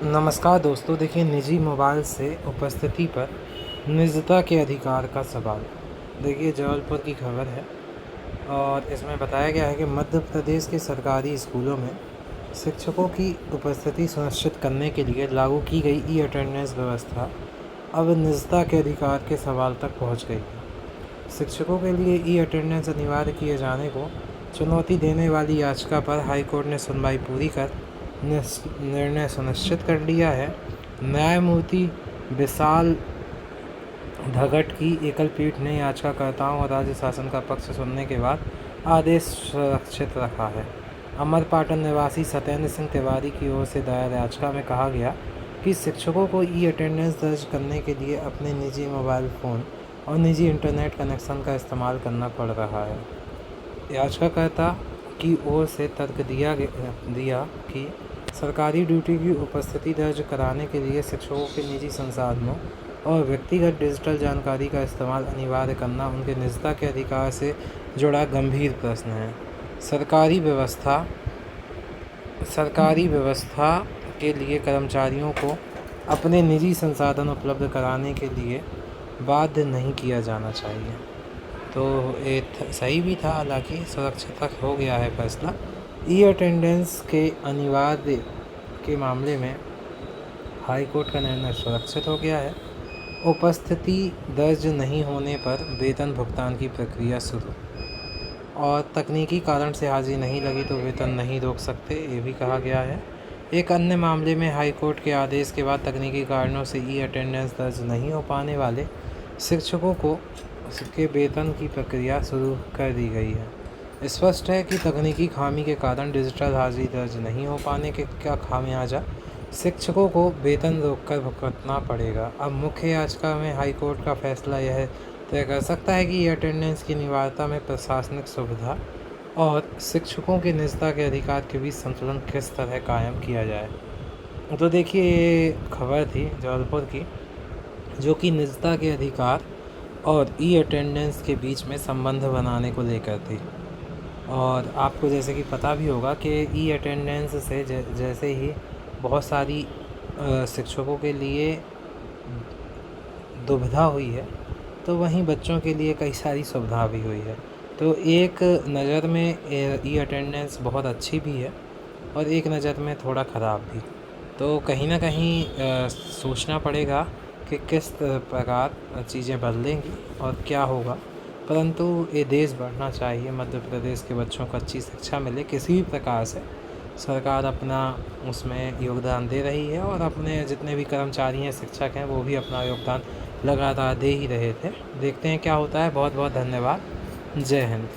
नमस्कार दोस्तों, देखिए निजी मोबाइल से उपस्थिति पर निजता के अधिकार का सवाल। देखिए जबलपुर की खबर है और इसमें बताया गया है कि मध्य प्रदेश के सरकारी स्कूलों में शिक्षकों की उपस्थिति सुनिश्चित करने के लिए लागू की गई ई अटेंडेंस व्यवस्था अब निजता के अधिकार के सवाल तक पहुंच गई है। शिक्षकों के लिए ई अटेंडेंस अनिवार्य किए जाने को चुनौती देने वाली याचिका पर हाईकोर्ट ने सुनवाई पूरी कर निर्णय सुनिश्चित कर लिया है। न्यायमूर्ति विशाल धगट की एकल पीठ ने याचिकाकर्ताओं और राज्य शासन का पक्ष सुनने के बाद आदेश सुरक्षित रखा है। अमरपाटन निवासी सत्येंद्र सिंह तिवारी की ओर से दायर याचिका में कहा गया कि शिक्षकों को ई अटेंडेंस दर्ज करने के लिए अपने निजी मोबाइल फ़ोन और निजी इंटरनेट कनेक्शन का इस्तेमाल करना पड़ रहा है। याचिकाकर्ता की ओर से तर्क दिया कि सरकारी ड्यूटी की उपस्थिति दर्ज कराने के लिए शिक्षकों के निजी संसाधनों और व्यक्तिगत डिजिटल जानकारी का इस्तेमाल अनिवार्य करना उनके निजता के अधिकार से जुड़ा गंभीर प्रश्न है। सरकारी व्यवस्था के लिए कर्मचारियों को अपने निजी संसाधन उपलब्ध कराने के लिए बाध्य नहीं किया जाना चाहिए। तो ये सही भी था, हालांकि सुरक्षित हो गया है फैसला। ई अटेंडेंस के अनिवार्य के मामले में हाई कोर्ट का निर्णय सुरक्षित हो गया है। उपस्थिति दर्ज नहीं होने पर वेतन भुगतान की प्रक्रिया शुरू, और तकनीकी कारण से हाजिरी नहीं लगी तो वेतन नहीं रोक सकते, ये भी कहा गया है। एक अन्य मामले में हाई कोर्ट के आदेश के बाद तकनीकी कारणों से ई अटेंडेंस दर्ज नहीं हो पाने वाले शिक्षकों को उसके वेतन की प्रक्रिया शुरू कर दी गई है। स्पष्ट है कि तकनीकी खामी के कारण डिजिटल हाजिरी दर्ज नहीं हो पाने के क्या खामियाजा शिक्षकों को वेतन रोककर भुगतना पड़ेगा। अब मुख्य याचिका में हाईकोर्ट का फैसला यह तय कर सकता है कि अटेंडेंस की अनिवार्यता में प्रशासनिक सुविधा और शिक्षकों के निजता के अधिकार के बीच संतुलन किस तरह कायम किया जाए। तो देखिए, ये खबर थी जबलपुर की, जो कि निजता के अधिकार और ई अटेंडेंस के बीच में संबंध बनाने को लेकर थी। और आपको जैसे कि पता भी होगा कि ई अटेंडेंस से जैसे ही बहुत सारी शिक्षकों के लिए दुविधा हुई है, तो वहीं बच्चों के लिए कई सारी सुविधा भी हुई है। तो एक नज़र में ई अटेंडेंस बहुत अच्छी भी है और एक नज़र में थोड़ा ख़राब भी। तो कहीं ना कहीं सोचना पड़ेगा कि किस प्रकार चीज़ें बदलेंगी और क्या होगा। परंतु ये देश बढ़ना चाहिए, मध्य प्रदेश के बच्चों को अच्छी शिक्षा मिले, किसी भी प्रकार से सरकार अपना उसमें योगदान दे रही है और अपने जितने भी कर्मचारी हैं, शिक्षक हैं, वो भी अपना योगदान लगातार दे ही रहे थे। देखते हैं क्या होता है। बहुत बहुत धन्यवाद। जय हिंद।